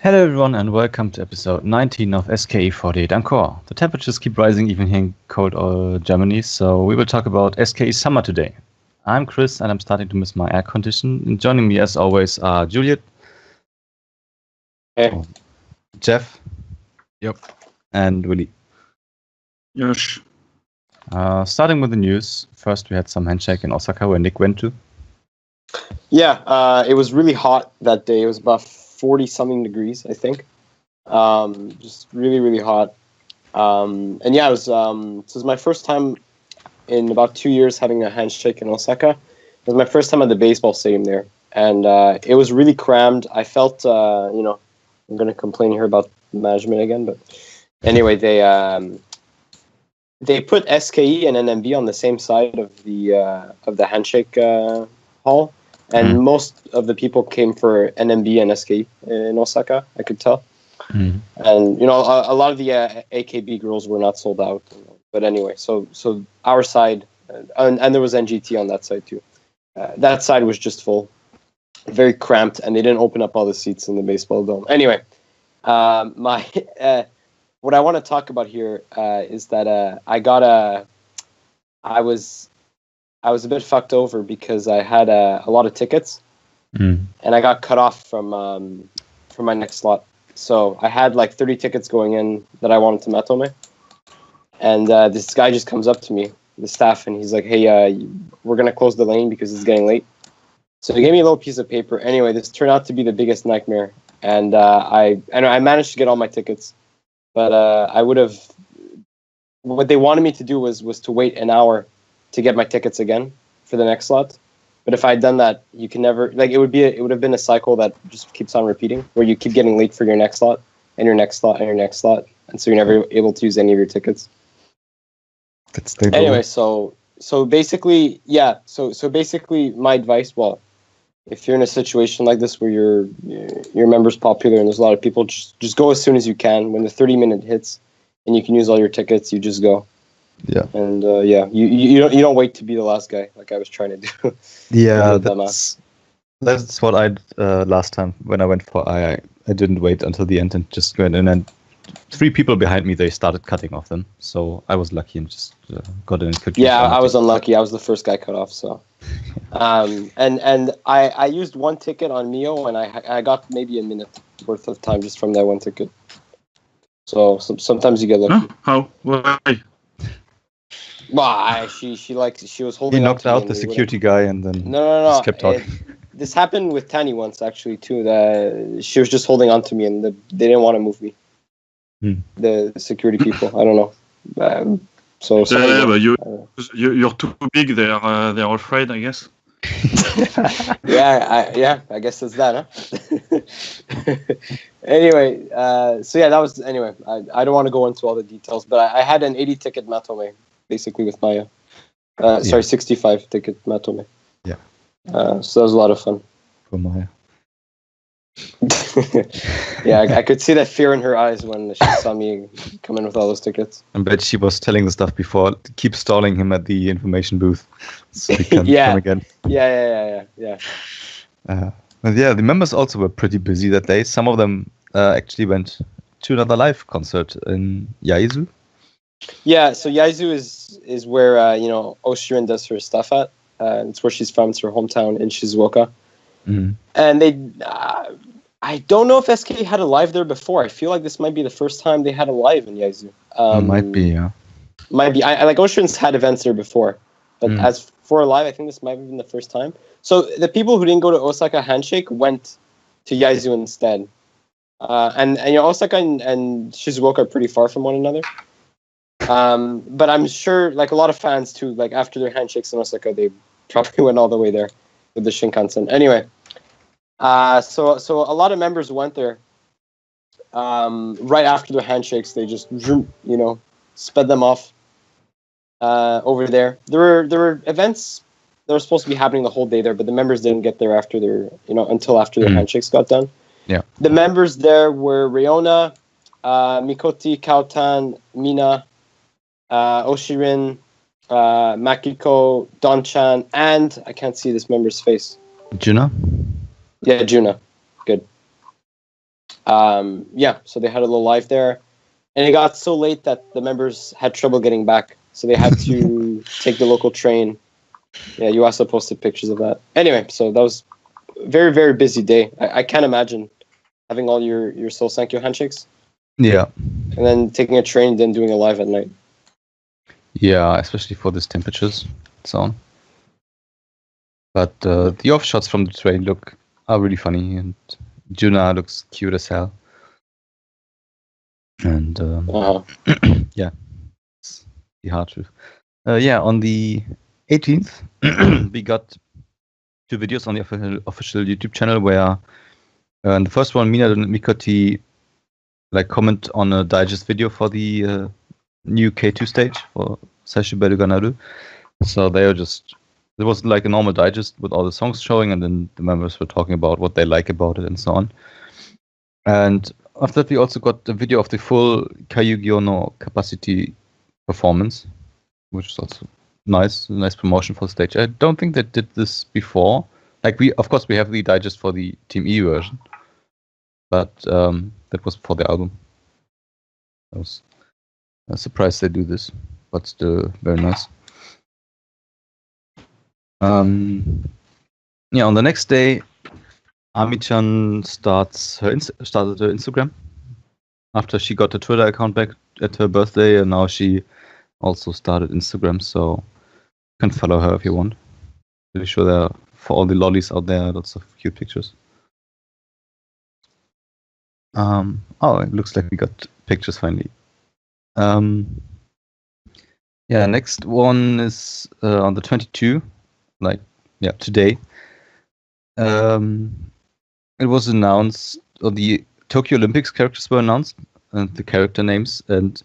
Hello everyone and welcome to episode 19 of SKE48 Encore. The temperatures keep rising even here in cold Germany, so we will talk about SKE summer today. I'm Chris and I'm starting to miss my air condition. And joining me as always are Juliet. Hey. Jeff. Yep. And Willy. Yes. Starting with the news, first we had some handshake in Osaka where Nick went to. Yeah, it was really hot that day. It was about 40-something degrees, I think. Just really, really hot. And yeah, it was my first time in about 2 years having a handshake in Osaka. It was my first time at the baseball stadium there. And it was really crammed. I felt, I'm going to complain here about management again. But anyway, they put SKE and NMB on the same side of the handshake hall. And most of the people came for NMB and SKE in Osaka, I could tell. Mm. And, a lot of the AKB girls were not sold out. But anyway, so our side, and there was NGT on that side too. That side was just full, very cramped, and they didn't open up all the seats in the baseball dome. Anyway, what I want to talk about here is that I was a bit fucked over because I had a lot of tickets, and I got cut off from my next slot. So I had like 30 tickets going in that I wanted to Matome, and this guy just comes up to me, the staff, and he's like, "Hey, we're gonna close the lane because it's getting late." So he gave me a little piece of paper. Anyway, this turned out to be the biggest nightmare, and I managed to get all my tickets, but what they wanted me to do was to wait an hour to get my tickets again for the next slot. But if I had done that, you can never, it would have been a cycle that just keeps on repeating, where you keep getting late for your next slot and your next slot and your next slot, and so you're never able to use any of your tickets. Anyway, so basically, yeah. So basically, my advice, well, if you're in a situation like this where your member's popular and there's a lot of people, just go as soon as you can. When the 30-minute hits and you can use all your tickets, you just go. Yeah. And you don't wait to be the last guy like I was trying to do. Yeah, that's what I did last time when I went for I didn't wait until the end and just went in, and 3 people behind me, they started cutting off them. So I was lucky and just got in and could. Yeah, I was unlucky. I was the first guy cut off. So, and I used one ticket on Mio, and I got maybe a minute worth of time just from that one ticket. So sometimes you get lucky. Huh? How? Why? Well, she was holding. He knocked out the security guy and then no. Just kept talking. This happened with Tani once actually too. She was just holding on to me, and they didn't want to move me. The security people, I don't know. But you're too big. They're afraid, I guess. I guess it's that, huh? Anyway, that was anyway. I don't want to go into all the details, but I had an 80 ticket Matome. Basically with Maya. 65 ticket Matome. Yeah. So that was a lot of fun. For Maya. Yeah, I could see that fear in her eyes when she saw me come in with all those tickets. I bet she was telling the stuff before. Keep stalling him at the information booth so he can come again. Yeah. But yeah, the members also were pretty busy that day. Some of them actually went to another live concert in Yaizu. Yeah, so Yaizu is where Oshirin does her stuff at. It's where she's from. It's her hometown in Shizuoka. And I don't know if SK had a live there before. I feel like this might be the first time they had a live in Yaizu. Might be, yeah. Might be. I like Oshirin's had events there before, but as for a live, I think this might have been the first time. So the people who didn't go to Osaka Handshake went to Yaizu instead. And Osaka and Shizuoka are pretty far from one another. But I'm sure, like a lot of fans too, like after their handshakes in Osaka, they probably went all the way there with the Shinkansen. Anyway, so a lot of members went there. Right after their handshakes, they just sped them off over there. There were events that were supposed to be happening the whole day there, but the members didn't get there after until after their handshakes got done. Yeah. The members there were Riona, Mikoti, Kaotan, Mina, Oshirin, Makiko, Don-chan, and I can't see this member's face. Juna? Yeah, Juna. Good. So they had a little live there, and it got so late that the members had trouble getting back, so they had to take the local train. Yeah, you also posted pictures of that. Anyway, so that was a very, very busy day. I can't imagine having all your Soul Sankyo handshakes. Yeah. And then taking a train and then doing a live at night. Yeah, especially for these temperatures and so on. But the off shots from the train are really funny, and Juna looks cute as hell. And yeah, it's the hard truth. On the 18th, we got 2 videos on the official YouTube channel where the first one, Mina and Mikoti comment on a digest video for the new K2 stage for Saishu Beruga Naru. So it was like a normal digest with all the songs showing, and then the members were talking about what they like about it and so on. And after that, we also got a video of the full Kaiyugyo no Capacity performance, which is also nice promotion for the stage. I don't think they did this before. Of course, we have the digest for the Team E version, but that was for the album. I was surprised they do this, but still very nice. On the next day, Ami-chan started her Instagram after she got a Twitter account back at her birthday, and now she also started Instagram, so you can follow her if you want. Pretty sure there are, for all the lollies out there, lots of cute pictures. It looks like we got pictures finally. Next one is on the 22, today. It was announced, or the Tokyo Olympics characters were announced, and the character names, and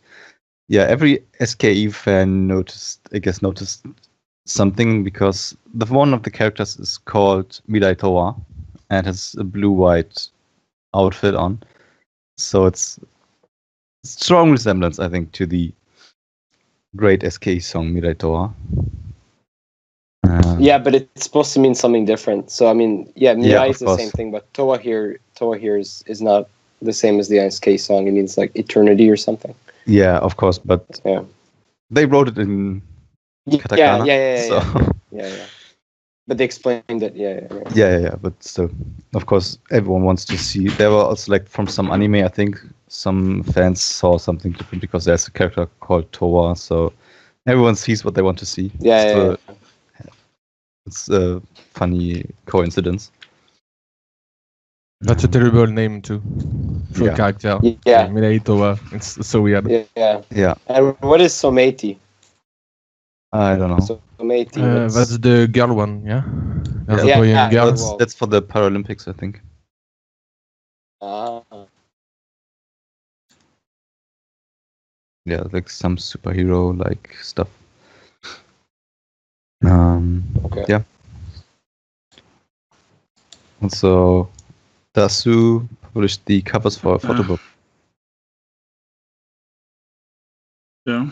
every SKE fan noticed something, because one of the characters is called Mirai Towa and has a blue-white outfit on, so it's a strong resemblance, I think, to the great SKE song Mirai Towa. But it's supposed to mean something different. So I mean, Mirai is the same thing, but Towa here is not the same as the SK song. It means like eternity or something. Yeah, of course, but they wrote it in katakana. Yeah. But they explained it. Yeah. But still, of course, everyone wants to see. There were also from some anime, I think some fans saw something different because there's a character called Towa, so everyone sees what they want to see. It's a funny coincidence. That's a terrible name too for a character. Yeah. Mirai Towa. It's so weird. Yeah. And what is Someiti? I don't know. Someiti. That's the girl one, yeah? That's for the Paralympics, I think. Yeah, like some superhero stuff. Okay. Yeah. Also, Dasu published the covers for a photo book. Yeah.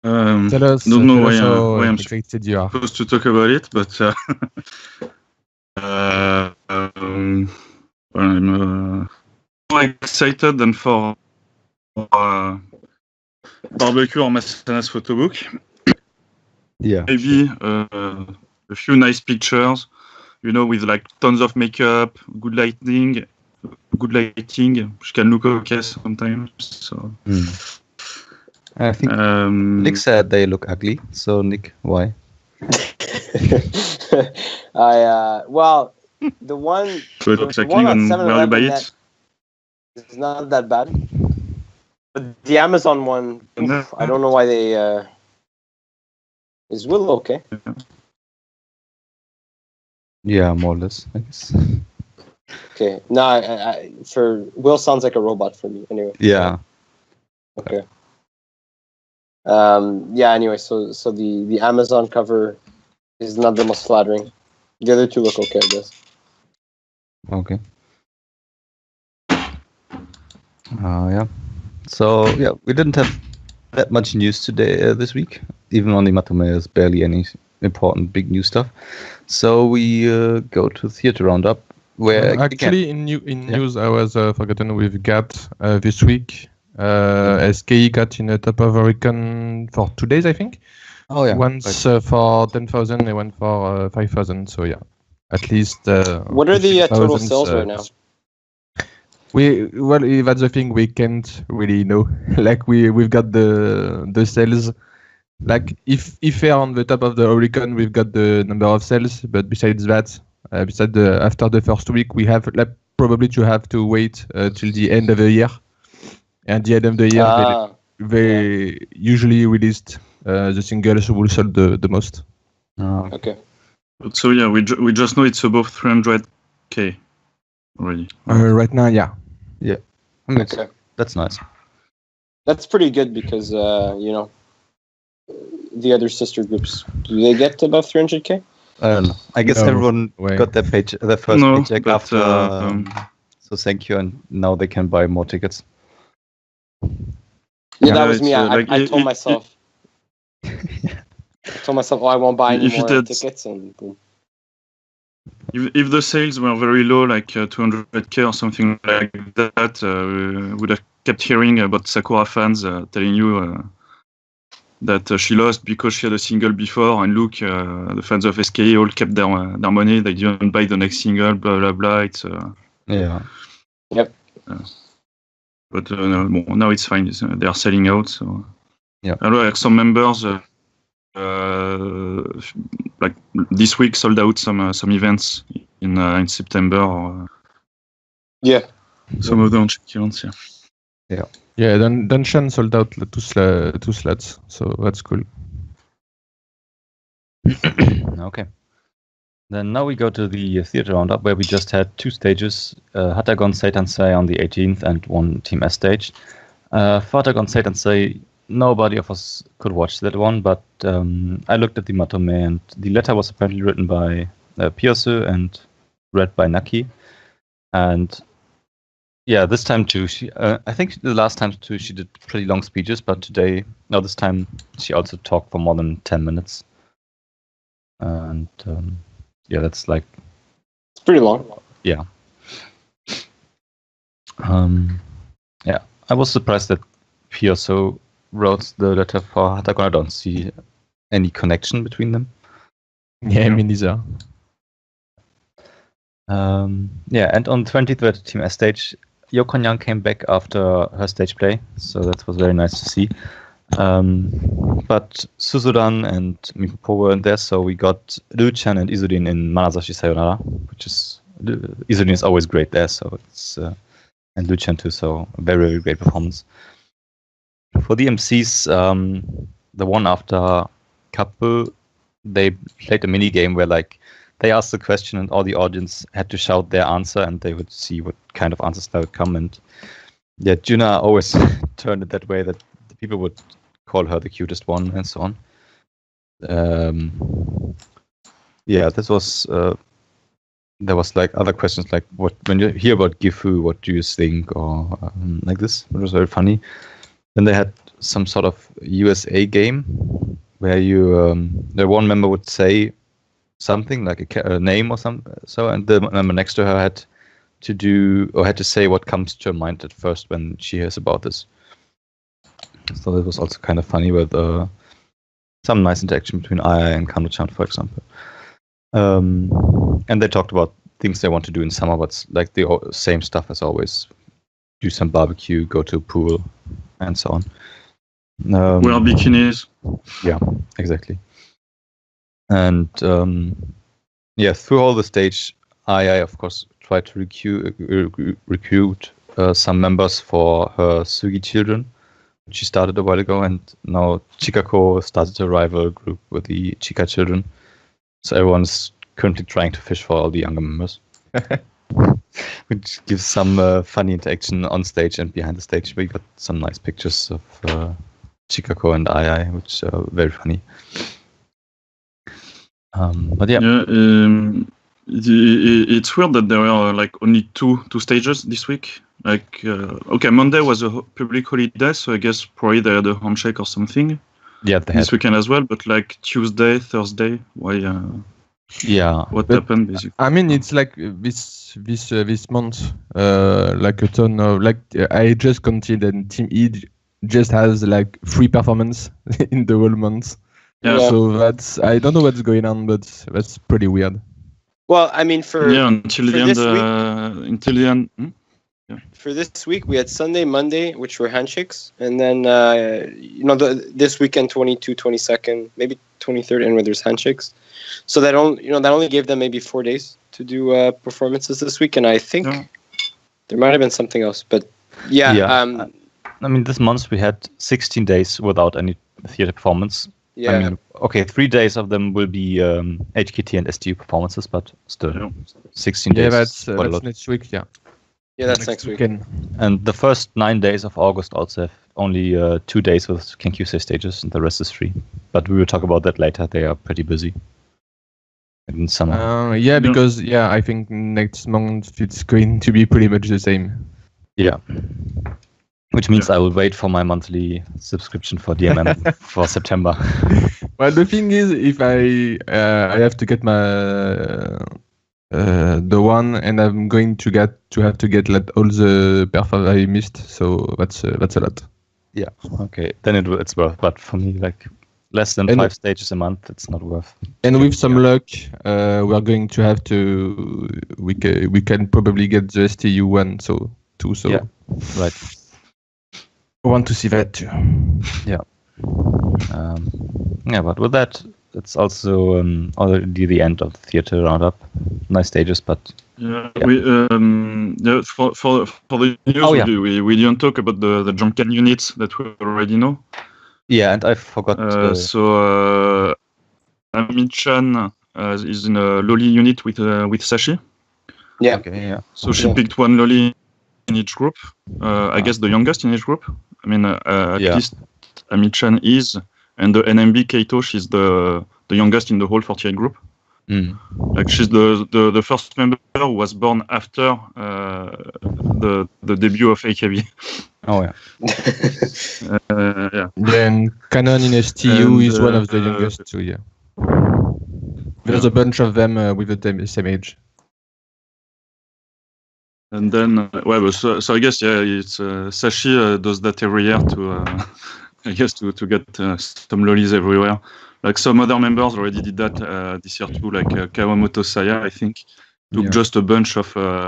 Tell us. Don't know why I'm excited you are. Supposed to talk about it, but I'm more excited than for Barbecue or Masana's photo book. Yeah. Maybe a few nice pictures, with tons of makeup, good lighting, which can look okay sometimes. So. I think Nick said they look ugly. So Nick, why? The one. So it looks ugly when you buy it. It's not that bad. But the Amazon one, I don't know why they. Is Will okay? Yeah, more or less, I guess. Okay. No, I for Will sounds like a robot for me. Anyway. Yeah. Okay. Anyway, so the Amazon cover is not the most flattering. The other two look okay, I guess. Okay. So we didn't have that much news today this week. Even on the Matome, there's barely any important big news stuff. So we go to Theater Roundup, Where actually in news, I was forgotten with GAT this week. SKE got in the top of Oricon for 2 days, I think. Oh yeah. Once for 10,000 and one for 5,000. So yeah, at least. What are the total sales right now? That's the thing we can't really know. Like we've got the sales. Like if we're on the top of the Oricon, we've got the number of sales. But besides that, after the first week, we have probably to have to wait till the end of the year. And the end of the year, they usually released the singles who will sell the most. Okay. So yeah, we just know it's above 300K already. Right now, yeah. Yeah. I mean, Okay. That's nice. That's pretty good because the other sister groups, do they get above 300K? I don't know. I guess everyone got their first paycheck after. So thank you, and now they can buy more tickets. Yeah, that was me. I told myself. I told myself, I won't buy any more tickets, and boom. If the sales were very low, like 200K or something like that, we would have kept hearing about Sakura fans telling you that she lost because she had a single before, and look, the fans of SKE all kept their money. They didn't buy the next single. Blah blah blah. It's yeah. Yep. But now it's fine. They are selling out. So yeah. I know some members like this week sold out some events in September. Yeah. Some of the events. Yeah. Yeah. Yeah, Dunshan sold out two slots, so that's cool. Okay. Then now we go to the theater roundup, where we just had 2 stages, Hatagon Seitansei on the 18th and one Team S stage. For Hatagon Seitansei, nobody of us could watch that one, but I looked at the Matome, and the letter was apparently written by Piyosu and read by Naki. And yeah, this time too, I think the last time too, she did pretty long speeches, but this time she also talked for more than 10 minutes. And yeah, that's like... It's pretty long. Yeah. Yeah, I was surprised that Piyosu wrote the letter for Hatagon. I don't see any connection between them. Yeah, me neither. Yeah, and on 20th at Team S stage, Yoko Nyang came back after her stage play, so that was very nice to see. But Suzuran and Mipopo weren't there, so we got Ryu-chan and Izudin in Manazashi Sayonara, which is... Izudin is always great there, so it's... and Ryu-chan too, so a very, very great performance. For the MCs, the one after Kapu, they played a mini game where they asked the question and all the audience had to shout their answer, and they would see what kind of answers that would come. And yeah, Juna always turned it that way, that the people would call her the cutest one and so on. Yeah, this was there was other questions like, what when you hear about Gifu, what do you think, or like this. It was very funny. Then they had some sort of USA game where the one member would say something like a name or something, and the member next to her had to say what comes to her mind at first when she hears about this. So it was also kind of funny with some nice interaction between Aya and Kano-chan, for example. And they talked about things they want to do in summer, but like the same stuff as always: do some barbecue, go to a pool, and so on. Wear bikinis. Yeah, exactly. And yeah, through all the stage, Aya, of course, tried to recruit some members for her Sugi children, which she started a while ago, and now Chikako started a rival group with the Chika children. So everyone's currently trying to fish for all the younger members, which gives some funny interaction on stage and behind the stage. We got some nice pictures of Chikako and Aya, which are very funny. But yeah, it's weird that there were only two stages this week. Monday was a public holiday, so I guess probably they had a handshake or something. Yeah, this weekend as well. But Tuesday, Thursday, why Yeah. What But, happened basically? I mean, it's like this month, like a ton of I just counted, and Team E just has like 3 performance in the whole month. Yeah. So I don't know what's going on, but that's pretty weird. Well, I mean, for until the end. this Until the end. for this week, we had Sunday, Monday, which were handshakes, and then this weekend, 22, 22nd, maybe 23rd, and where there's handshakes. So that only gave them maybe 4 days to do performances this week, and I think there might have been something else, but yeah. I mean, this month we had 16 days without any theater performance. Yeah. I mean, okay, 3 days of them will be HKT and STU performances, but still 16 days. Yeah, that's next week. Yeah. Yeah, that's next week. And the first 9 days of August also have only 2 days with Kenkyusei stages, and the rest is free. But we will talk about that later. They are pretty busy in summer. Because I think next month it's going to be pretty much the same. Yeah. Which means I will wait for my monthly subscription for DMM for September. Well, the thing is, if I have to get my the one, and I'm going to have to get like all the perf I missed, so that's a lot. Yeah. Okay. Then it's worth. But for me, like less than 5 stages a month, it's not worth. And with some luck, we're going to have to. We can probably get the STU one too. So yeah, right. I want to see that too. Yeah. But with that, it's also already the end of the theater roundup. Nice stages, but we for the news we didn't talk about the Junkan units that we already know. Yeah, and I forgot. So Ami-chan is in a loli unit with Sashi. Yeah. Okay. Yeah. So she picked one loli in each group. I guess the youngest in each group. I mean, at least Ami-chan is, and the NMB Keito, she's the youngest in the whole 48 group. Like she's the first member who was born after the debut of AKB. Oh yeah. Then Canon in STU is one of the youngest too. Yeah. There's a bunch of them with the same age. And then, so I guess it's Sashi does that every year to, I guess to get some lolis everywhere. Like some other members already did that this year too, like Kawamoto Saya, I think, took just a bunch of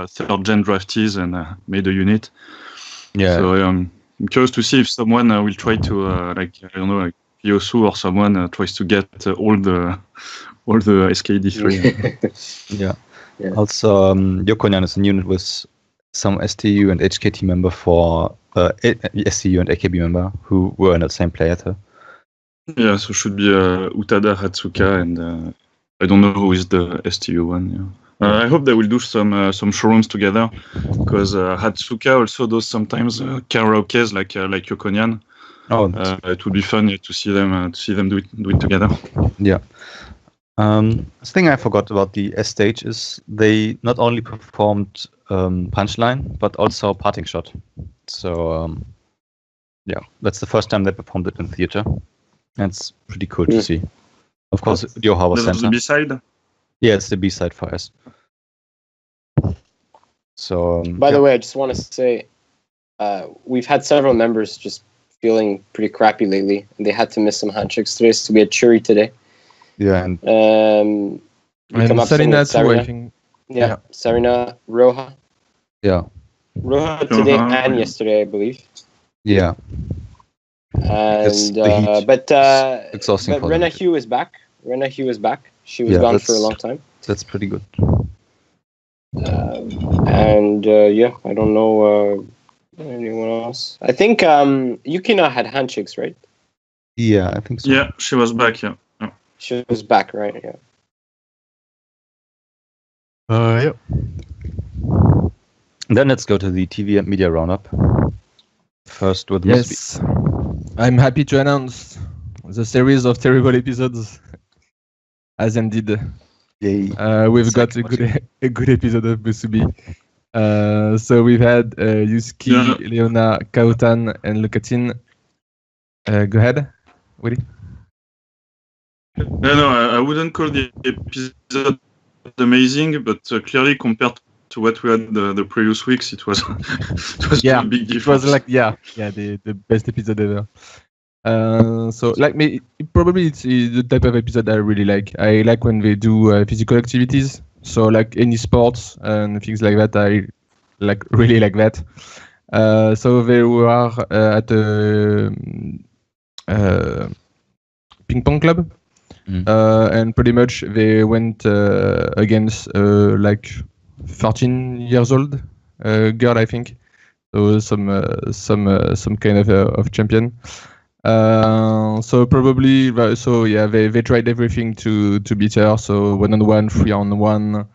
third gen draftees and made a unit. Yeah. So I'm curious to see if someone will try to like Yosu or someone tries to get all the SKD3. Yeah. Also, Yokonyan is a unit with some STU and HKT member for STU and AKB member who were in the same player too. Yeah, so should be Utada, Hatsuka, and I don't know who is the STU one. Yeah. I hope they will do some showrooms together, because Hatsuka also does sometimes karaokes like Yokonyan. Oh, it would be fun to see them do it together. Yeah. The thing I forgot about the S stage is they not only performed Punchline but also Parting Shot. So that's the first time they performed it in theater. And it's pretty cool to see. Of course, Yoha was center. The B-side? Yeah, it's the B-side for us. So by the way, I just want to say we've had several members just feeling pretty crappy lately, and they had to miss some handshakes today. So we had Churi today. Yeah, and Sarina too, I think. Yeah, Sarina, Roha. Yeah. Roha today and yesterday, I believe. Yeah. And but Rena Hugh is back. Rena Hugh is back. She was gone for a long time. That's pretty good. And I don't know anyone else. I think Yukina had handshakes, right? Yeah, I think so. Yeah, she was back. Yeah. She was back, right? Yeah. Yeah. Then let's go to the TV and media roundup. First with Yes. I'm happy to announce the series of terrible episodes has ended. Yay. We've got a good episode of Musubi. So we've had Yusuke, Leona, Kaotan, and Lukatin. Go ahead, Willy. No, I wouldn't call the episode amazing, but clearly compared to what we had the previous weeks, it was a big difference. It was like the best episode ever. So like me, probably it's the type of episode I really like. I like when they do physical activities. So like any sports and things like that, I really like that. So they were at a ping pong club, and pretty much they went against like 13 years old girl, I think. So some kind of champion. So probably they tried everything to beat her. So 1-on-1, 3-on-1.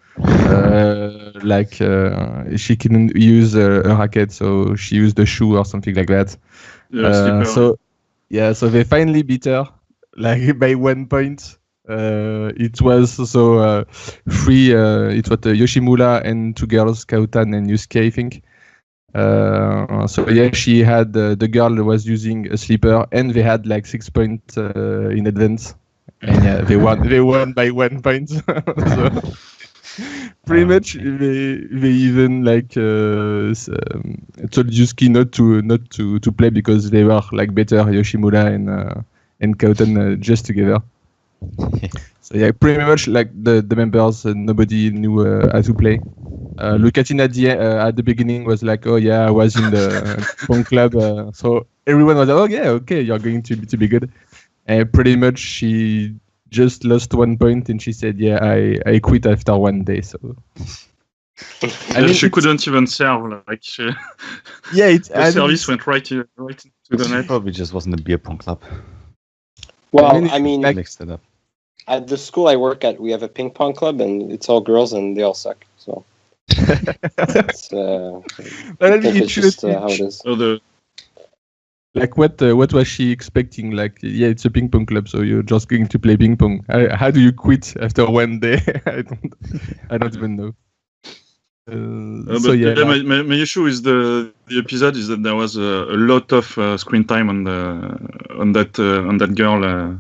She couldn't use a racket, so she used a shoe or something like that. So they finally beat her like by 1 point. It was three. It was Yoshimura and two girls, Kautan and Yusuke, I think. She had the girl was using a slipper, and they had like 6 points in advance, and they won by 1 point. So pretty much they even told Yusuke not to play because they were like better, Yoshimura and Kautan just together. So pretty much like the members, nobody knew how to play. Lucatin at the beginning was like, "Oh yeah, I was in the pong club," so everyone was like, "Oh yeah, okay, you're going to be good." And pretty much she just lost 1 point, and she said, "Yeah, I quit after 1 day." So she couldn't even serve. Like the service went right to the net. Probably just wasn't a beer pong club. Well, I mean, mixed it up. At the school I work at, we have a ping pong club, and it's all girls, and they all suck. So it's, it's just how it is. Like what was she expecting? Like, yeah, it's a ping pong club, so you're just going to play ping pong. How do you quit after 1 day? I don't even know. My issue is the episode is that there was a lot of screen time on that girl.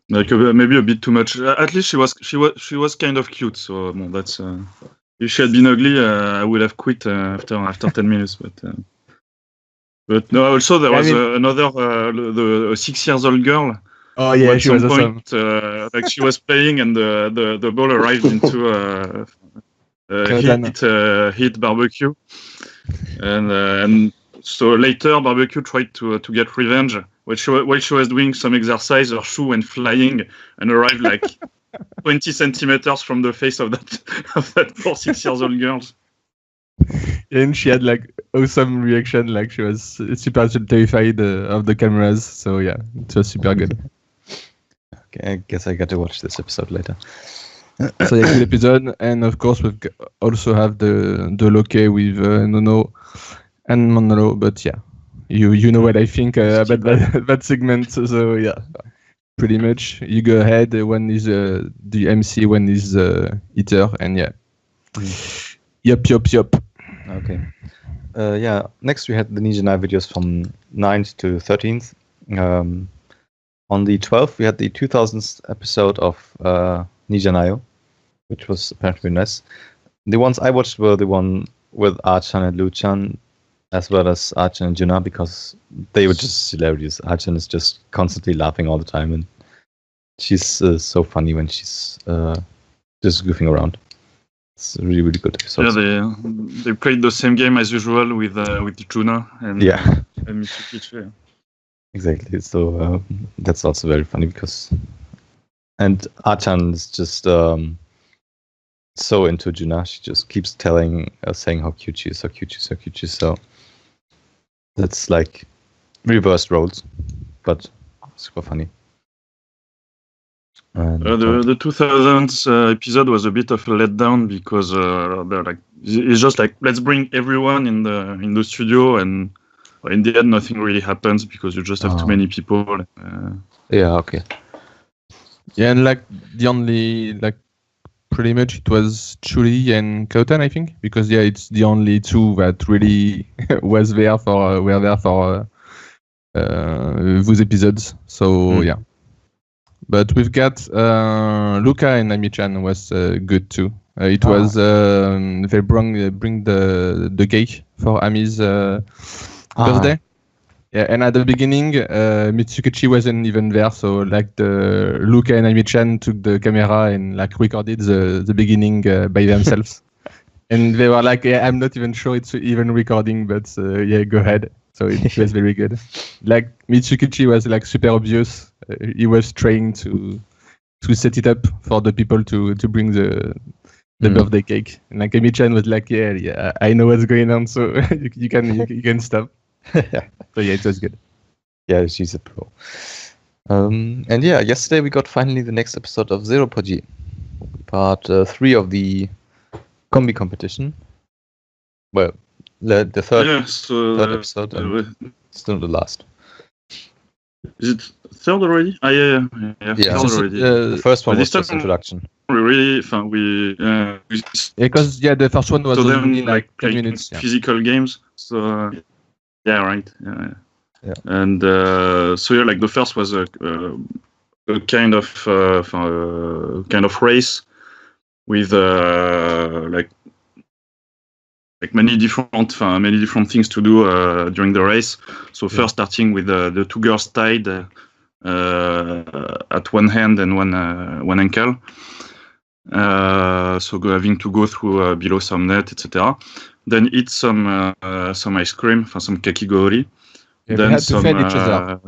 Maybe a bit too much. At least she was kind of cute. So that's if she had been ugly, I would have quit after 10 minutes. But no. Also, there was another the 6 years old girl. Oh yeah, she was awesome. Like she was playing, and the ball arrived into hit Barbecue, and so later Barbecue tried to get revenge. While she was doing some exercise, her shoe went flying and arrived like 20 centimeters from the face of that poor 6 years old girl. And she had like awesome reaction, like she was super terrified of the cameras. So yeah, it was super good. Okay, I guess I got to watch this episode later. So good episode, and of course we also have the Loke with Nono and Monolo, but yeah. You know what I think about that segment, so yeah, pretty much you go ahead. One is the MC, one is Eater, and yeah. Yup. Okay. Next we had the Ninja Nai videos from 9th to 13th. On the 12th we had the 2000th episode of Ninja Naio, which was apparently nice. The ones I watched were the one with Archan and Luchan, as well as Archan and Juna, because they were just hilarious. Archan is just constantly laughing all the time, and she's so funny when she's just goofing around. It's a really, really good episode. Yeah, they played the same game as usual with Juna and Mitsukichi. Exactly. So that's also very funny and Archan is just so into Juna. She just keeps saying how cute she is, so cute she is. So that's like reversed roles, but super funny. And, the 2000s episode was a bit of a letdown because they're like, it's just like, let's bring everyone in the studio, and in the end nothing really happens because you just have too many people. Okay. Yeah, and like the only pretty much it was Chuli and Kautan, I think, because it's the only two that really were there for those episodes. So yeah, But we've got Luca and Ami-chan was good too. It was they bring the cake for Ami's birthday. Yeah, and at the beginning, Mitsukichi wasn't even there, so like the Luca and Ami-chan took the camera and like recorded the beginning by themselves. And they were like, "Yeah, I'm not even sure it's even recording, but yeah, go ahead." So it was very good. Like Mitsukichi was like super obvious. He was trying to set it up for the people to bring the birthday cake. And like Ami-chan was like, "Yeah, I know what's going on, so you can stop." So yeah, it was good. Yeah, she's a pro. And yeah, yesterday we got finally the next episode of Zero Poji, part 3 of the combi competition. Well, the third episode, and still the last. Is it third already? Yeah, third already. The first one was just introduction. Because the first one was only like 10 minutes. Physical games. So yeah, right. Yeah. And so yeah, like the first was a kind of race with like many different things to do during the race. So first starting with the 2 girls tied at one hand and one ankle. So having to go through below some net, etc. Then eat some ice cream, some kakigori. Yeah, then to feed each other.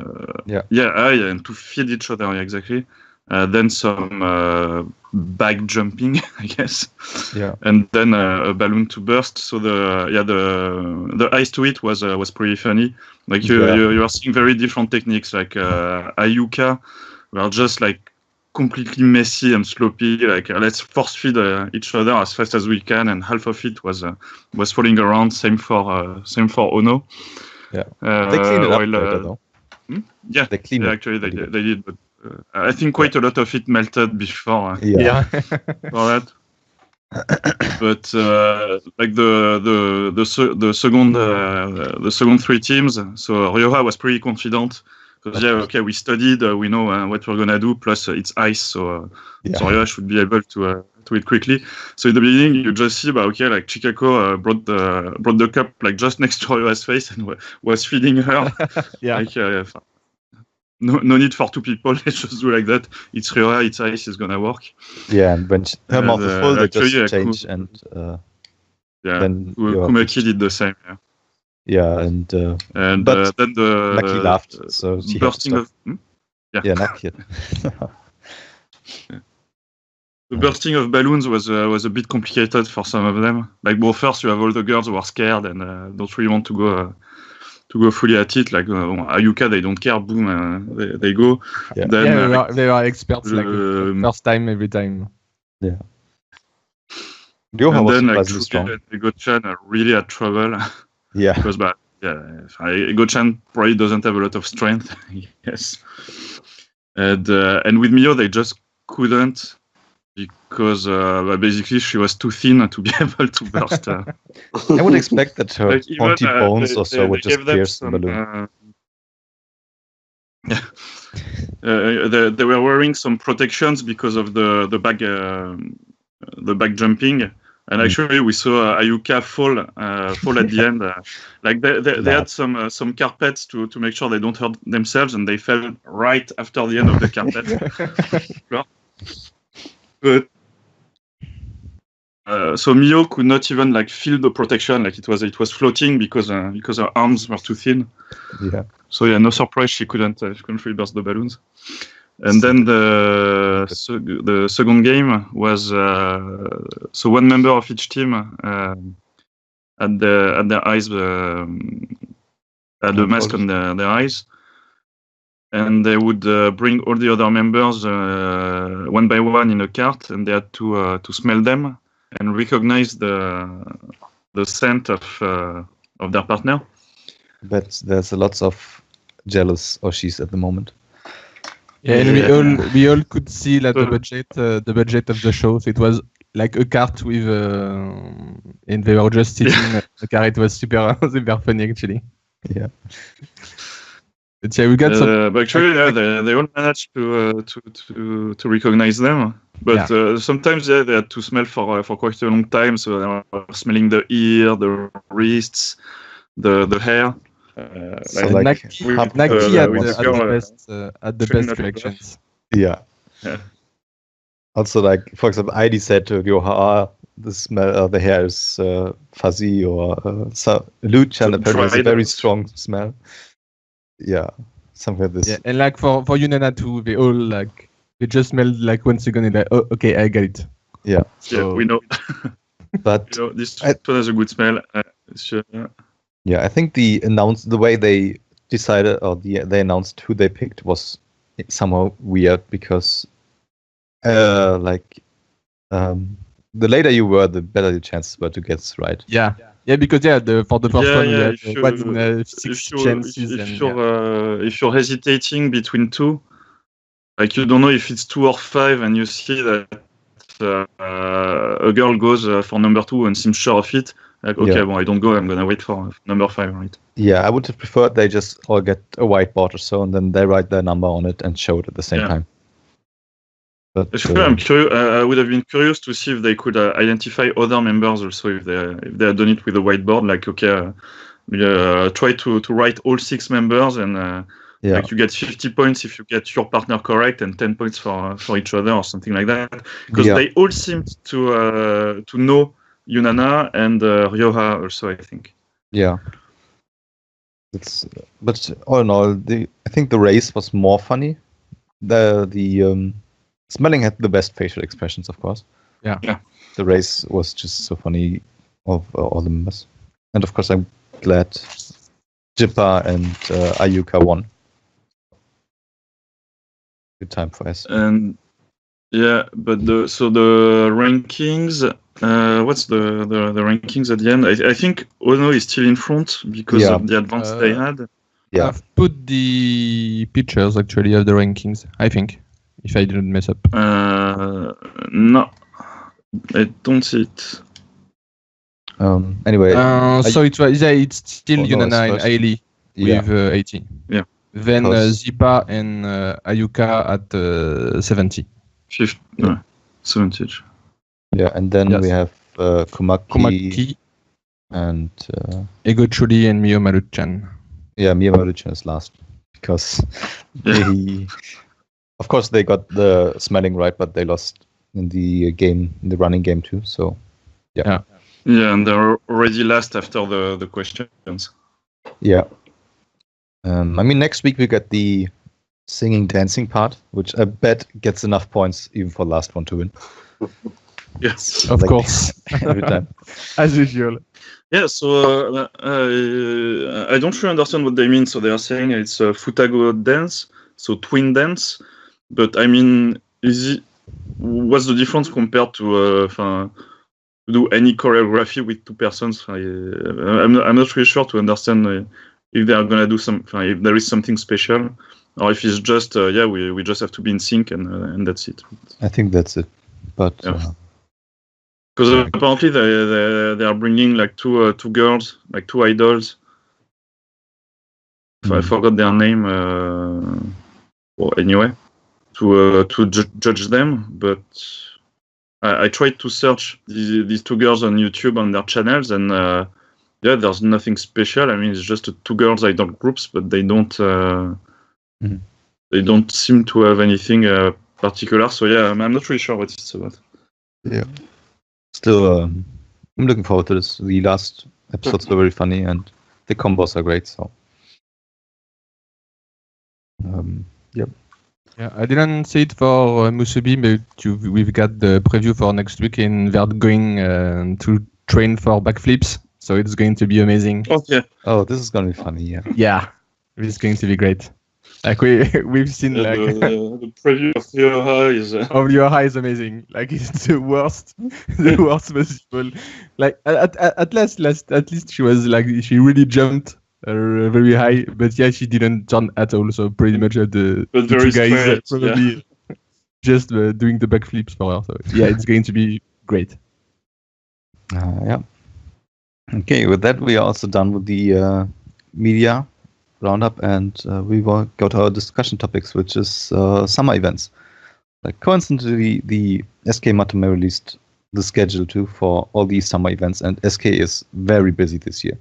And to feed each other, exactly. Then some bag jumping, I guess. Yeah. And then a balloon to burst. So the ice to it was pretty funny. Like you are seeing very different techniques. Like Ayuka were just like completely messy and sloppy. Like let's force feed each other as fast as we can, and half of it was falling around. Same for Ono. Yeah. They cleaned it up later, though. Yeah, they cleaned it. Actually, they did, but I think quite a lot of it melted before. For that. But like the second 3 teams. So Ryoha was pretty confident because we studied, we know what we're gonna do. Plus it's ice, so Ryoha should be able to it quickly. So in the beginning, you just see, like Chikako brought the cup like just next to Ryoha's face and was feeding her. No need for 2 people. Let's just do like that. It's Ryoha, it's ice. It's gonna work. Yeah, and when her mouth is full, they just change and then Kumaki did the same. And then Naki laughed, so she bursting of Naki. The bursting of balloons was a bit complicated for some of them. Like, first you have all the girls who are scared and don't really want to go fully at it. Like Ayuka, they don't care. Boom, they go. Yeah. Then they are experts. Like first time every time. Yeah. And then like Go-chan are really had trouble. Yeah. Because Go-chan probably doesn't have a lot of strength. Yes. And with Mio, they just couldn't. Because basically she was too thin to be able to burst. I would expect that her pointy bones would just pierce the balloon. They were wearing some protections because of the back jumping, and actually we saw Ayuka fall at the end. Like they had some carpets to make sure they don't hurt themselves, and they fell right after the end of the carpet. But so Mio could not even like feel the protection, like it was floating because her arms were too thin. Yeah. So no surprise she couldn't really burst the balloons. And then the second game was so one member of each team had their eyes had the mask on their eyes. And they would bring all the other members one by one in a cart, and they had to smell them and recognize the scent of their partner. But there's lots of jealous Oshis at the moment. Yeah, and we all could see like the budget of the show. So it was like a cart with, and they were just sitting in the car. It was super funny actually. Yeah. But yeah, we got some. But actually, they all managed to recognize them. But sometimes they had to smell for quite a long time. So they were smelling the ear, the wrists, the hair. So Naki at the best reactions. Yeah. Also, like for example, ID said to Yoha, the smell, the hair is fuzzy, or Luchan apparently has a very strong smell. Yeah, something like this. Yeah, and like for Yunana too, they all like they just smelled like 1 second and like, oh, okay, I get it. Yeah. So, yeah, we know. But this one has a good smell. Sure. Yeah, I think the way they decided, or they announced who they picked was somehow weird, because the later you were, the better the chances were to get right. Yeah, because for the first one, we had 6 chances. If you're hesitating between two, like you don't know if it's 2 or 5, and you see that a girl goes for number 2 and seems sure of it. Like, okay, well, I don't go. I'm gonna wait for number 5, right? Yeah, I would have preferred they just all get a whiteboard or so, and then they write their number on it and show it at the same time. But I'm curious. I would have been curious to see if they could identify other members also, if they had done it with a whiteboard. Like, okay, try to write all 6 members, and like you get 50 points if you get your partner correct, and 10 points for each other, or something like that. Because they all seemed to know Yunana and Ryoha also, I think. Yeah. But all in all, I think the race was more funny. The Smelling had the best facial expressions, of course. Yeah. The race was just so funny of all the members. And of course, I'm glad Jippa and Ayuka won. Good time for us. And but the rankings. What's the rankings at the end? I think Ono is still in front because of the advance they had. Yeah. I've put the pictures actually of the rankings, I think, if I didn't mess up. No, I don't see it. Anyway. So it's still Yunana and Ailey with 80. Yeah. Then Zipa and Ayuka at 70. 70. Yeah, and then we have Komaki and Ego Chuli and Mio Maruchan. Yeah, Mio Maruchan is last because of course they got the smelling right, but they lost in the running game too. So yeah, and they're already last after the questions. Yeah. I mean, next week we get the singing, dancing part, which I bet gets enough points even for last one to win. Yes, of course. Every time. As usual. Yeah, so I don't really understand what they mean. So they are saying it's a Futago dance, so twin dance. But I mean, what's the difference compared to do any choreography with 2 persons? I'm not really sure to understand if they are gonna do if there is something special, or if it's just we just have to be in sync and that's it. I think that's it, but because apparently they are bringing like two girls, like 2 idols. I forgot their name. Well, anyway, to judge them, but I tried to search these 2 girls on YouTube on their channels, and there's nothing special. I mean, it's just 2 girls idol groups, but they don't seem to have anything particular. So I'm not really sure what it's about. Yeah. Still, I'm looking forward to this. The last episodes were very funny, and the combos are great. So, yep. Yeah, I didn't see it for Musubi, but we've got the preview for next week, and they're going to train for backflips. So it's going to be amazing. Okay. Oh, this is going to be funny. Yeah. Yeah, it's going to be great. Like we've seen the preview of Ryoha is amazing. Like it's the worst possible. Like at least she was like she really jumped very high, but she didn't turn at all. So pretty much the 2 guys probably just doing the backflips for her. So it's going to be great. Yeah. Okay, with that we are also done with the media. roundup, and we will go to our discussion topics, which is summer events. Like coincidentally, the SK Matomé released the schedule too for all these summer events, and SK is very busy this year.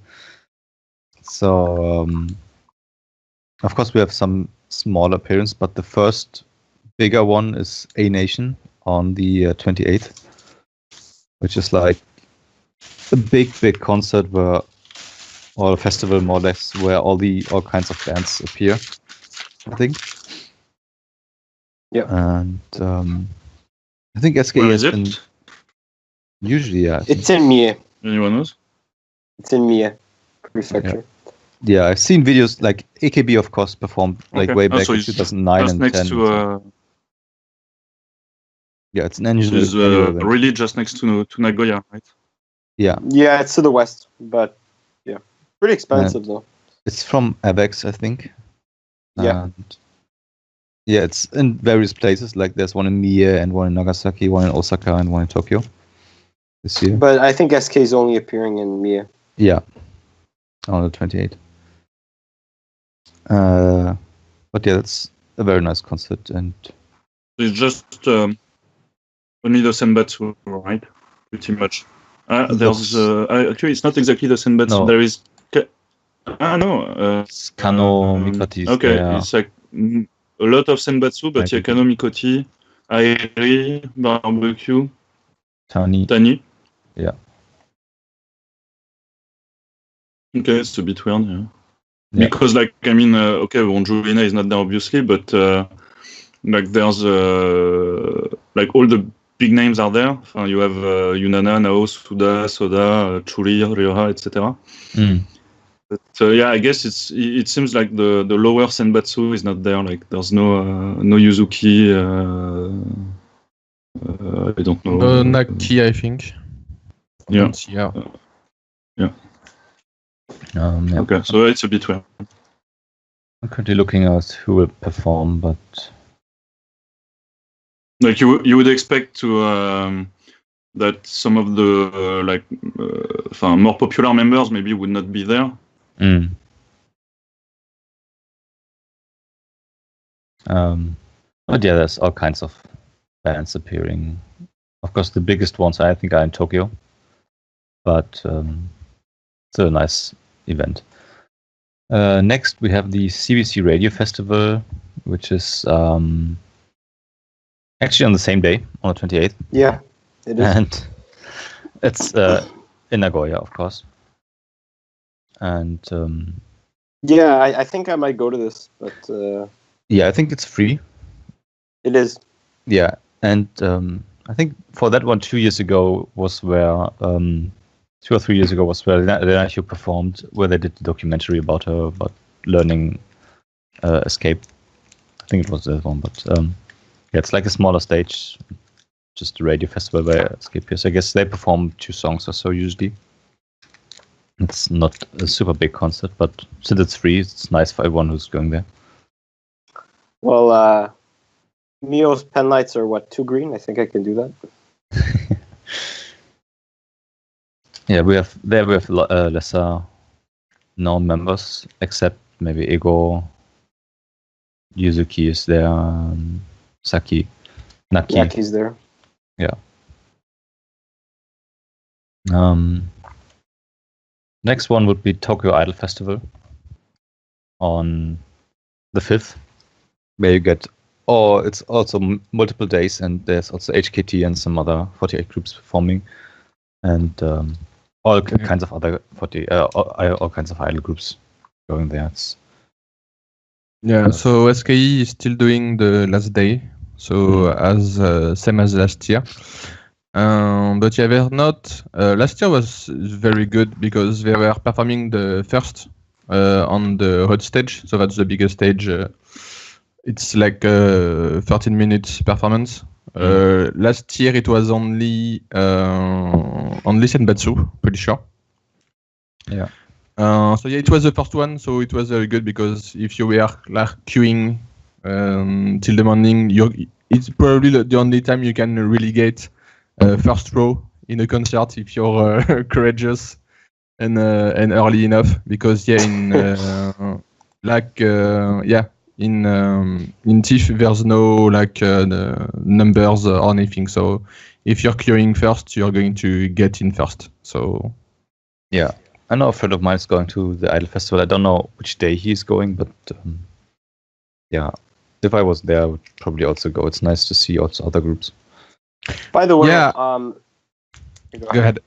So, of course, we have some small appearance, but the first bigger one is A Nation on the 28th, which is like a big concert where, or a festival more or less, where all kinds of bands appear, I think. Yeah. And I think SK Where has is been it? usually, yeah. It's in Mie. Anyone knows? It's in Mie Prefecture. Yeah, I've seen videos like AKB, of course, performed like way back so in it's 2009 just and next 10. to Yeah, it's an annual is event. really just next to Nagoya, right? Yeah, Yeah, it's to the west, but yeah, pretty expensive though. it's from Avex, I think. Yeah. And yeah, it's in various places. Like there's one in Mie and one in Nagasaki, one in Osaka, and one in Tokyo this year. But I think SK is only appearing in Mie. Yeah, on the 28th. But yeah, that's a very nice concert, and It's just only the Senbatsu, right? Pretty much. There's actually it's not exactly the Senbatsu. No. There is no. it's Kano, Mikoti. Okay, there. it's like a lot of Senbatsu, but yeah, Kano, Mikoti, Aeri, Barbecue, Tani. Yeah. Okay, it's a bit weird, yeah. Because, like, I mean, okay, Onjuina is not there, obviously, but, like, there's, like, all the big names are there. You have Yunana, Nao, Suda, Soda, Churi, Ryoha, etc. But, yeah, I guess it seems like the lower Senbatsu is not there. Like, there's no Yuzuki, I don't know. Naki, I think. Yeah. Yeah. Yeah. Yeah. Okay, so it's a bit weird. I'm currently looking at who will perform, but like you would expect to that some of the more popular members maybe would not be there. But yeah, there's all kinds of bands appearing. Of course, the biggest ones I think are in Tokyo, but it's a nice event. Next, we have the CBC Radio Festival, which is actually on the same day, on the 28th. Yeah, it is. And it's in Nagoya, of course. And yeah, I think I might go to this, but yeah, I think it's free. it is. Yeah, and I think for that one, 2 years ago was where 2 or 3 years ago was where Renatio performed, where they did the documentary about her, about learning escape. I think it was that one, but yeah, it's like a smaller stage, just a radio festival where escape appears. I guess they perform 2 songs or so usually. It's not a super big concert, but since it's free, it's nice for everyone who's going there. Well, Mio's pen lights are what, 2 green? I think I can do that. Yeah, we have lesser known members, except maybe Ego, Yuzuki is there, Saki, Naki. Naki's there. Yeah. Next one would be Tokyo Idol Festival on the 5th, where you get. Oh, it's also multiple days, and there's also HKT and some other 48 groups performing, and all kinds of other all kinds of idol groups going there. So SKE is still doing the last day, so as same as last year. But yeah, they're not. Last year was very good because they were performing the first on the hot stage, so that's the biggest stage. It's like a 13 minutes performance. Last year it was only Senbatsu, pretty sure. Yeah. So yeah, it was the first one, so it was very good because if you were like queuing till the morning, it's probably the only time you can really get first row in a concert if you're courageous and early enough. Because yeah, in like in TIFF there's no like the numbers or anything. So if you're clearing first, you're going to get in first. So yeah, I know a friend of mine is going to the Idle Festival. I don't know which day he's going, but yeah, if I was there, I would probably also go. It's nice to see also other groups. By the way, go ahead.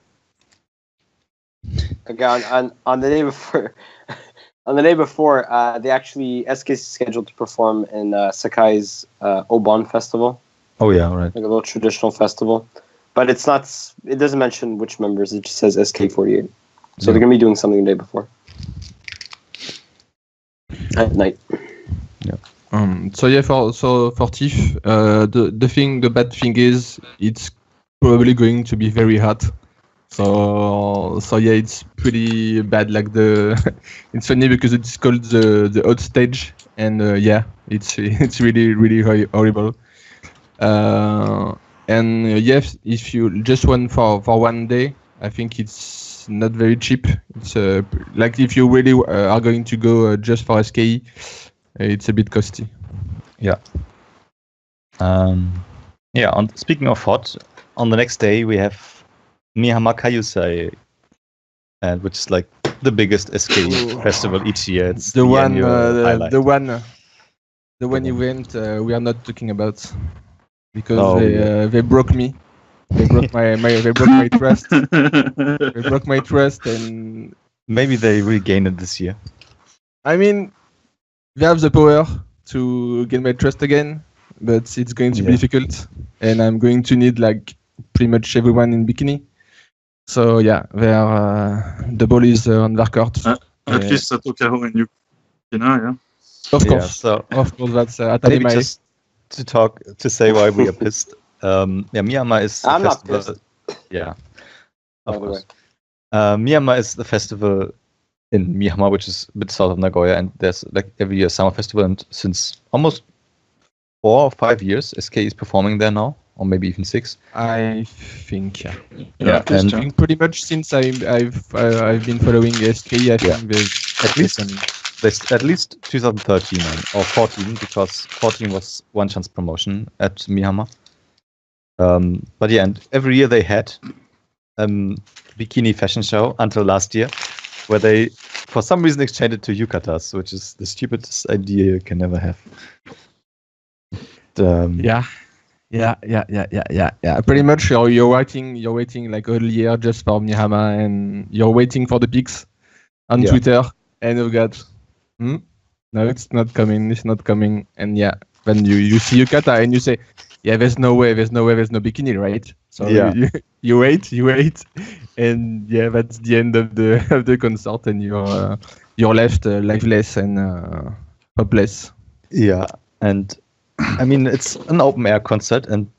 Again, on the day before, they actually SK is scheduled to perform in Sakai's Obon festival. Oh yeah, right. Like a little traditional festival, but it's not. It doesn't mention which members. It just says SK48. So they're gonna be doing something the day before at night. Yeah. So for TIFF, the bad thing is it's probably going to be very hot. So yeah, it's pretty bad. Like it's funny because it's called the hot stage, and it's really horrible. And yes, if you just went for one day, I think it's not very cheap. It's like if you really are going to go just for SKE, it's a bit costly. Yeah. Speaking of hot, on the next day we have Miyahama Kaiusai, which is like the biggest SKE festival each year. It's the one event we are not talking about because they broke me. They broke they broke my trust. They broke my trust, and maybe they regain it this year. I mean, they have the power to gain my trust again, but it's going to be difficult, and I'm going to need like pretty much everyone in bikini. So yeah, the ball is on their court. At least Sato Kaho and Yukina, yeah. Of course, of course, that's maybe just to say why we are pissed. Miyama is. I'm not pissed. Yeah, of course. Miyama is the festival in Miyama, which is a bit south of Nagoya, and there's like every year summer festival, and since almost 4 or 5 years, SK is performing there now, or maybe even 6. I think, yeah. And I think pretty much since I've been following SK, I think there's at least 2013 or 14, because 14 was One Chance promotion at Miyama. But yeah, and every year they had bikini fashion show until last year, where they, for some reason, exchanged it to yukatas, which is the stupidest idea you can ever have. Yeah. Pretty much, you're waiting like all year just for Miyama, and you're waiting for the pics on Twitter, and you've got, no, it's not coming, and then you see yukata, and you say, yeah, there's no way, there's no bikini, right? So you wait, and that's the end of the concert, and you're left lifeless and hopeless. Yeah, and I mean, it's an open air concert, and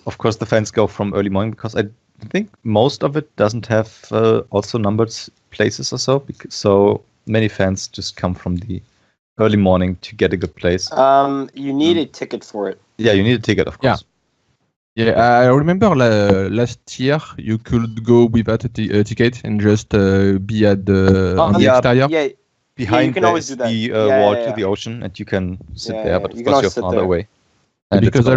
of course the fans go from early morning, because I think most of it doesn't have also numbered places or so, because so many fans just come from the early morning to get a good place. You need a ticket for it. Yeah, you need a ticket, of course. Yeah, I remember last year you could go without a ticket and just be at the exterior. Yeah, behind you can always do that. The wall to the ocean, and you can sit there, but of course you're farther away. And because I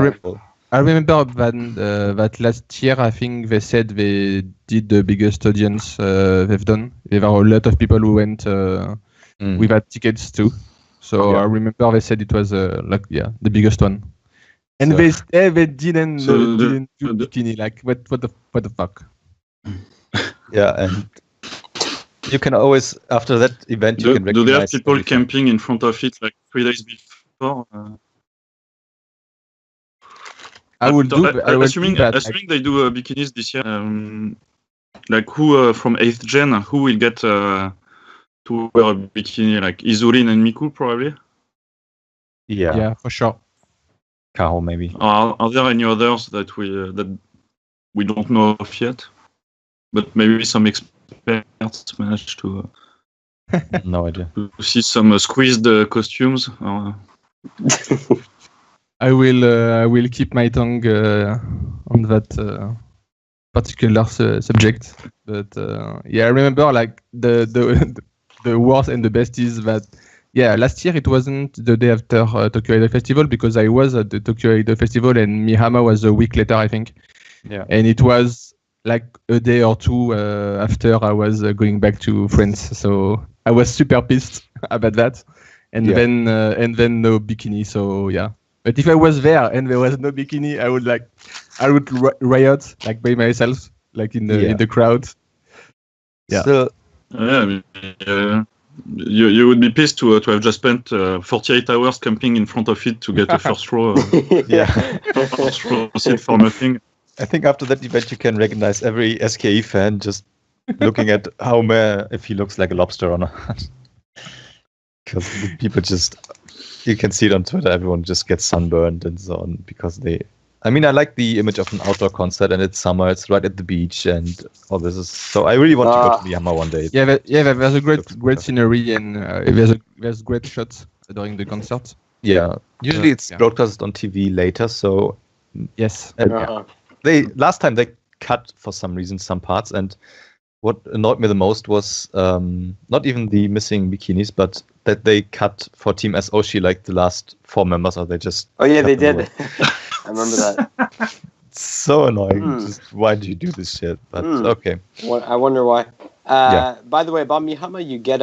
remember that last year, I think they said they did the biggest audience they've done. There were a lot of people who went without tickets too. So I remember they said it was the biggest one. And they didn't do bikini. Like what the fuck? Yeah, and you can always, after that event, you can recognize. Do they have people camping in front of it like 3 days before? Assuming they do bikinis this year, like who from 8th gen, who will get to wear a bikini? Like Izurin and Miku probably. Yeah, for sure. Kaho maybe. Are there any others that we don't know of yet? But maybe some experts managed to. No idea. To see some squeezed costumes. I will keep my tongue on that particular subject. But I remember like the worst and the best is that last year it wasn't the day after Tokyo Idol Festival because I was at the Tokyo Idol Festival and Mihama was a week later, I think. Yeah. And it was like a day or two after I was going back to France. So I was super pissed about that. And then no bikini. So yeah. But if I was there and there was no bikini, I would riot like by myself, like in the crowd. Yeah. So, you would be pissed to have just spent 48 hours camping in front of it to get a first row. First row seat for nothing. I think after that event, you can recognize every SKE fan just looking at if he looks like a lobster or not. Because people you can see it on Twitter, everyone just gets sunburned and so on because I like the image of an outdoor concert and it's summer, it's right at the beach and all this is, so I really want to go to Myanmar one day. There's a great scenery and there's great shots during the concert. Yeah, usually it's broadcast on TV later, so yes. Last time they cut for some reason some parts, and what annoyed me the most was not even the missing bikinis, but that they cut for Team S Oshi like the last 4 members, or they just they did. I remember that. So annoying. Just why do you do this shit? But okay. I wonder why. By the way, about Mihama, you get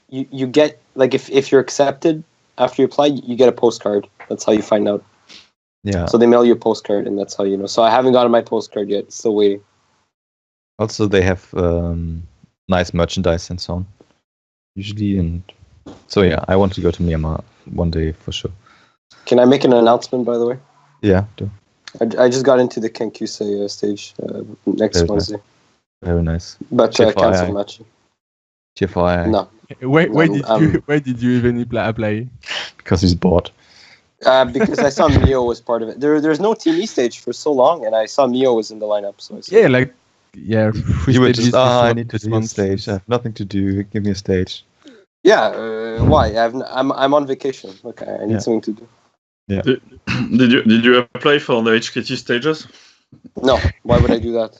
you get like if you're accepted after you apply, you get a postcard. That's how you find out. Yeah. So they mail you a postcard, and that's how you know. So I haven't gotten my postcard yet. Still waiting. Also, they have nice merchandise and so on. Usually, and so yeah, I want to go to Myanmar one day for sure. Can I make an announcement, by the way? Yeah, do. I just got into the Kenkyusei stage next Very Wednesday. Nice. Very nice. But cancel match. TFI. No. Why did you even apply? Because he's bored. Because I saw Mio was part of it. There's no Team E stage for so long, and I saw Mio was in the lineup. So you were just I need to do a stage. I have nothing to do. Give me a stage. Yeah. Why? I'm on vacation. Okay, I need something to do. Yeah. Did you apply for the HKT stages? No. Why would I do that?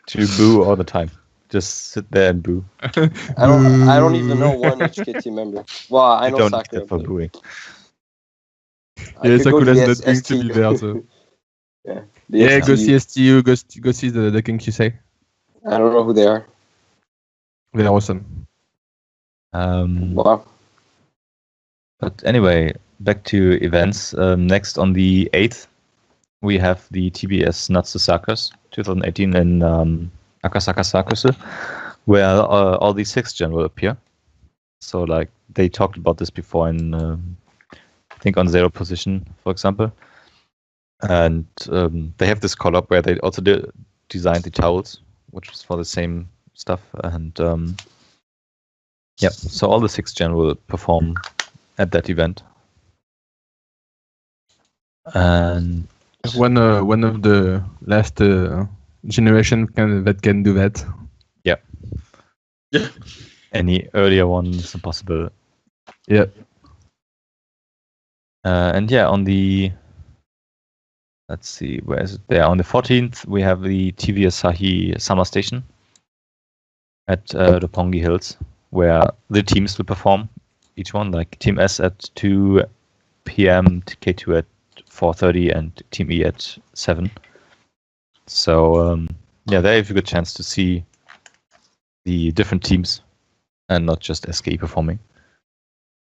To boo all the time. Just sit there and boo. I don't even know one HKT member. Well, I know Sakura. For booing. Sakura's not going to be there. So. Go see STU. Go see the Kenkyusei. I don't know who they are. They're awesome. Wow. But anyway, back to events. Next on the 8th, we have the TBS Natsu Circus 2018 in Akasaka Circus, where all the 6th gen will appear. So like they talked about this before in I think on Zero Position, for example. And they have this collab where they also designed the towels, which was for the same stuff. And so all the 6th gen will perform at that event. And one of the last generation that can do that. Yeah. Any earlier one is impossible. Yeah. And on the let's see, where is it there? On the 14th, we have the TV Asahi Summer Station at Roppongi Hills, where the teams will perform. Each one, like Team S at 2 p.m., K2 at 4:30, and Team E at 7. So there you have a good chance to see the different teams and not just SKE performing.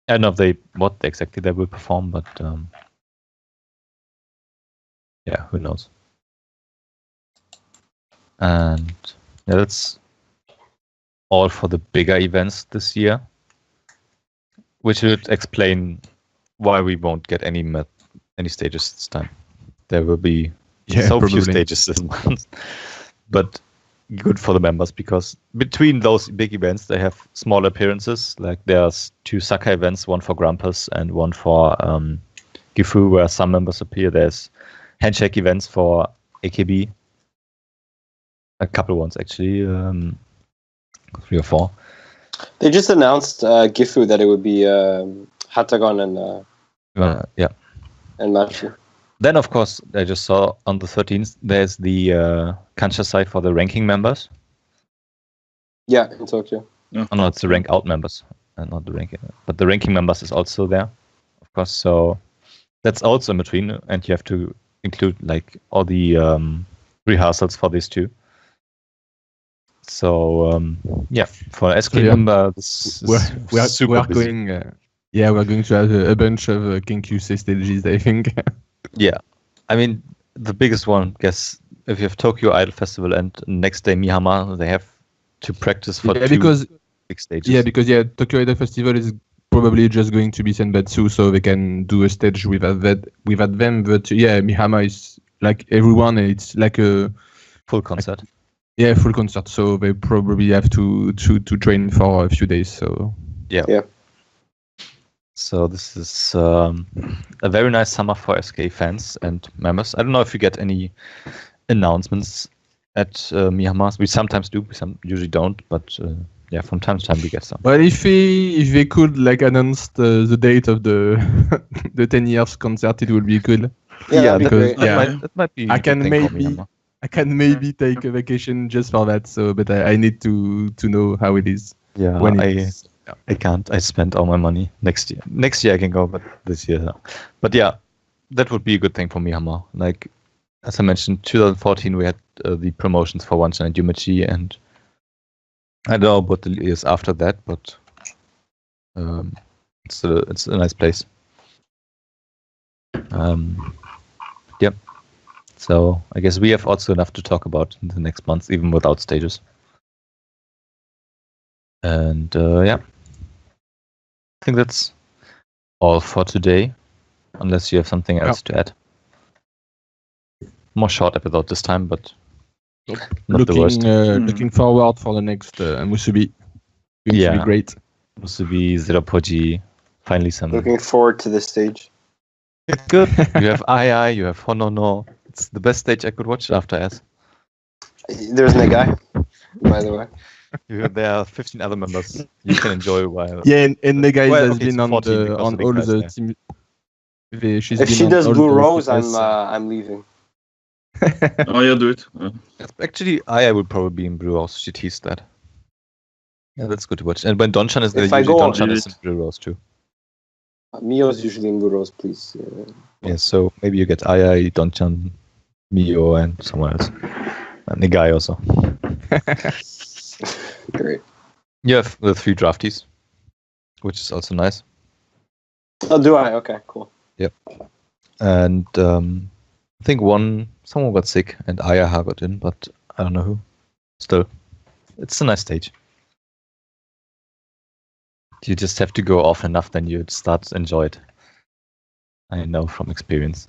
I don't know what exactly they will perform, but who knows? And that's all for the bigger events this year, which should explain why we won't get any stages this time. There will be so few stages this month, but good for the members because between those big events they have small appearances. Like there's 2 Sakai events, one for Grampus and one for Gifu, where some members appear. There's handshake events for AKB, a couple ones actually, 3 or 4. They just announced Gifu that it would be Hatagon and Machi. Then, of course, I just saw on the 13th, there's the Kansha site for the ranking members. Yeah, in Tokyo. No. Oh no, it's the rank out members, not the ranking. But the ranking members is also there, of course. So that's also in between, and you have to include like all the rehearsals for these two. So yeah, for SK member, this we're super busy. going. We're going to have a bunch of KingQC stages, I think. Yeah, I mean the biggest one, guess, if you have Tokyo Idol Festival and next day Mihama, they have to practice for two big stages. Yeah, because Tokyo Idol Festival is probably just going to be Senbatsu, so they can do a stage without them. But Mihama is like everyone, and it's like a full concert. Full concert. So they probably have to train for a few days. So yeah. So this is a very nice summer for SK fans and members. I don't know if you get any announcements at Mihama. We sometimes do, we usually don't, but from time to time we get some. Well, if they could like announce the date of the the 10 years concert, it would be good. Yeah, because that might be. I can maybe take a vacation just for that. So, but I need to know how it is. Yeah, I can't. I spent all my money next year. Next year I can go, but this year no. But yeah, that would be a good thing for Mihama. Like as I mentioned, 2014 we had the promotions for Wanchan and Yumechi, and I don't know about the years after that, but it's a nice place. Yep. So I guess we have also enough to talk about in the next months, even without stages. And I think that's all for today, unless you have something else to add. More short episode this time, but not the worst. Looking forward for the next Musubi. It's going to be great. Musubi, Zero Poji, finally some. Looking forward to this stage. It's good. You have Ai, you have Honono. It's the best stage I could watch after S. There's Negai, by the way. There are 15 other members you can enjoy while. Yeah, and Negai has been on all the team. If she does Blue Rose, I'm leaving. Oh yeah, do it. Actually, I will probably be in Blue Rose. She teased that. Yeah, that's good to watch. And when Donchan is there, usually Donchan is in Blue Rose too. Mio's usually in Blue Rose, please. Yeah, so maybe you get Ai, Donchan, Mio, and someone else. And the guy also. Great. You have the 3 draftees, which is also nice. Oh, do I? Okay, cool. Yep. And I think someone got sick and Ayaha got in, but I don't know who. Still, it's a nice stage. You just have to go off enough, then you start to enjoy it. I know from experience.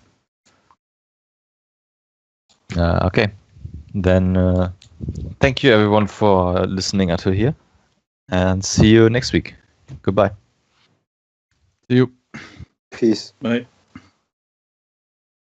Okay. Then thank you everyone for listening until here. And see you next week. Goodbye. See you. Peace. Bye.